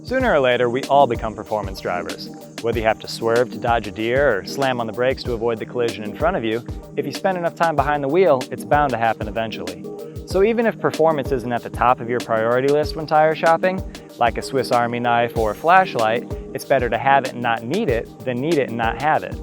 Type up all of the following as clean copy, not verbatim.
Sooner or later, we all become performance drivers. Whether you have to swerve to dodge a deer or slam on the brakes to avoid the collision in front of you, if you spend enough time behind the wheel, it's bound to happen eventually. So even if performance isn't at the top of your priority list when tire shopping, like a Swiss Army knife or a flashlight, it's better to have it and not need it than need it and not have it.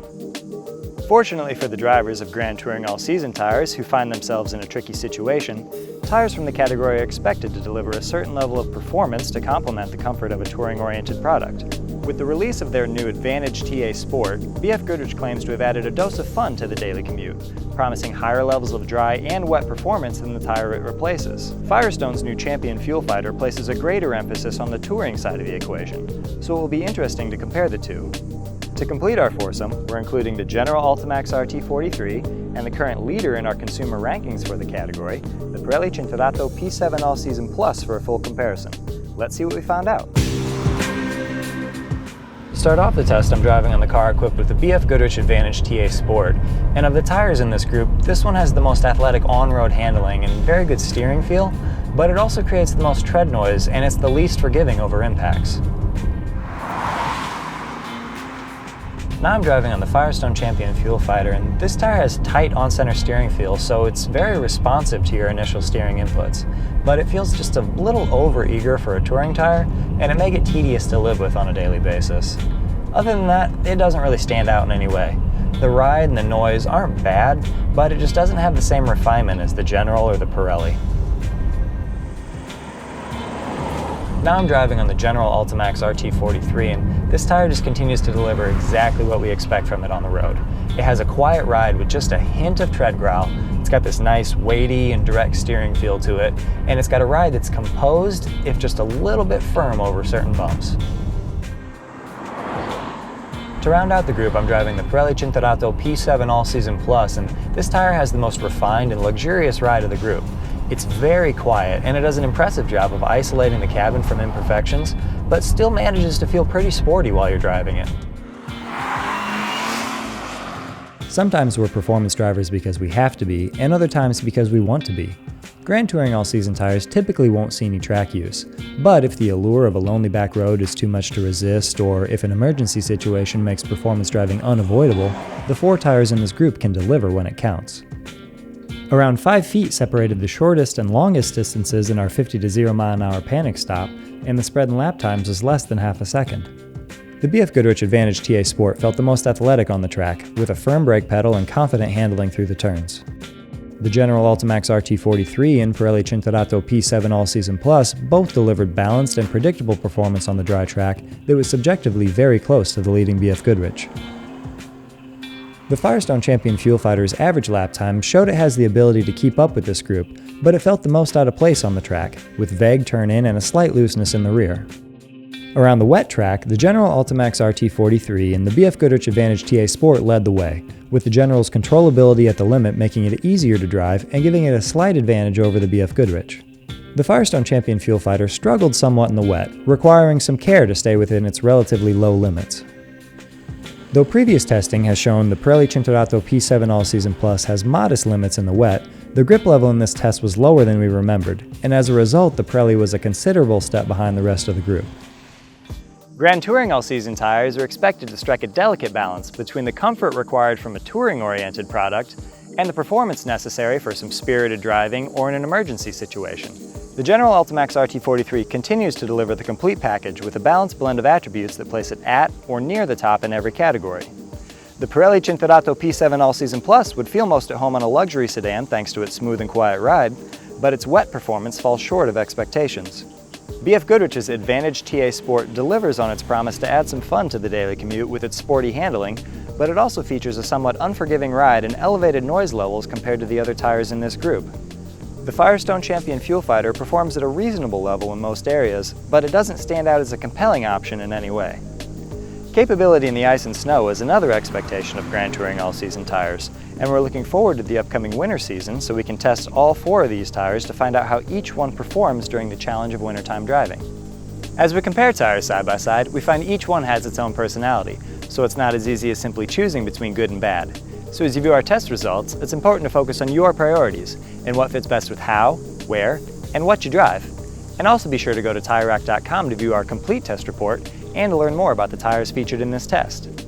Fortunately for the drivers of Grand Touring All-Season tires who find themselves in a tricky situation, tires from the category are expected to deliver a certain level of performance to complement the comfort of a touring-oriented product. With the release of their new Advantage TA Sport, BF Goodrich claims to have added a dose of fun to the daily commute, promising higher levels of dry and wet performance than the tire it replaces. Firestone's new Champion Fuel Fighter places a greater emphasis on the touring side of the equation, so it will be interesting to compare the two. To complete our foursome, we're including the General Altimax RT43 and the current leader in our consumer rankings for the category, the Pirelli CINTURATO P7 All-Season Plus, for a full comparison. Let's see what we found out. To start off the test, I'm driving on the car equipped with the BF Goodrich Advantage TA Sport, and of the tires in this group, this one has the most athletic on-road handling and very good steering feel, but it also creates the most tread noise and it's the least forgiving over impacts. Now I'm driving on the Firestone Champion Fuel Fighter, and this tire has tight on-center steering feel, so it's very responsive to your initial steering inputs. But it feels just a little over-eager for a touring tire, and it may get tedious to live with on a daily basis. Other than that, it doesn't really stand out in any way. The ride and the noise aren't bad, but it just doesn't have the same refinement as the General or the Pirelli. Now I'm driving on the General Altimax RT43, and this tire just continues to deliver exactly what we expect from it on the road. It has a quiet ride with just a hint of tread growl. It's got this nice weighty and direct steering feel to it, and it's got a ride that's composed, if just a little bit firm over certain bumps. To round out the group, I'm driving the Pirelli CINTURATO P7 All-Season Plus, and this tire has the most refined and luxurious ride of the group. It's very quiet, and it does an impressive job of isolating the cabin from imperfections, but still manages to feel pretty sporty while you're driving it. Sometimes we're performance drivers because we have to be, and other times because we want to be. Grand Touring All-Season tires typically won't see any track use, but if the allure of a lonely back road is too much to resist, or if an emergency situation makes performance driving unavoidable, the 4 tires in this group can deliver when it counts. Around 5 feet separated the shortest and longest distances in our 50 to 0 mile/an-hour panic stop, and the spread in lap times was less than half a second. The BF Goodrich Advantage TA Sport felt the most athletic on the track, with a firm brake pedal and confident handling through the turns. The General Altimax RT43 and Pirelli CINTURATO P7 All-Season Plus both delivered balanced and predictable performance on the dry track that was subjectively very close to the leading BF Goodrich. The Firestone Champion Fuel Fighter's average lap time showed it has the ability to keep up with this group, but it felt the most out of place on the track, with vague turn-in and a slight looseness in the rear. Around the wet track, the General Altimax RT43 and the BF Goodrich Advantage TA Sport led the way, with the General's controllability at the limit making it easier to drive and giving it a slight advantage over the BF Goodrich. The Firestone Champion Fuel Fighter struggled somewhat in the wet, requiring some care to stay within its relatively low limits. Though previous testing has shown the Pirelli CINTURATO P7 All-Season Plus has modest limits in the wet, the grip level in this test was lower than we remembered, and as a result the Pirelli was a considerable step behind the rest of the group. Grand Touring All-Season tires are expected to strike a delicate balance between the comfort required from a touring-oriented product and the performance necessary for some spirited driving or in an emergency situation. The General Altimax RT43 continues to deliver the complete package with a balanced blend of attributes that place it at or near the top in every category. The Pirelli CINTURATO P7 All-Season Plus would feel most at home on a luxury sedan thanks to its smooth and quiet ride, but its wet performance falls short of expectations. BF Goodrich's Advantage TA Sport delivers on its promise to add some fun to the daily commute with its sporty handling, but it also features a somewhat unforgiving ride and elevated noise levels compared to the other tires in this group. The Firestone Champion Fuel Fighter performs at a reasonable level in most areas, but it doesn't stand out as a compelling option in any way. Capability in the ice and snow is another expectation of Grand Touring All-Season tires, and we're looking forward to the upcoming winter season so we can test all 4 of these tires to find out how each one performs during the challenge of wintertime driving. As we compare tires side by side, we find each one has its own personality, so it's not as easy as simply choosing between good and bad. So as you view our test results, it's important to focus on your priorities and what fits best with how, where, and what you drive. And also be sure to go to TireRack.com to view our complete test report and to learn more about the tires featured in this test.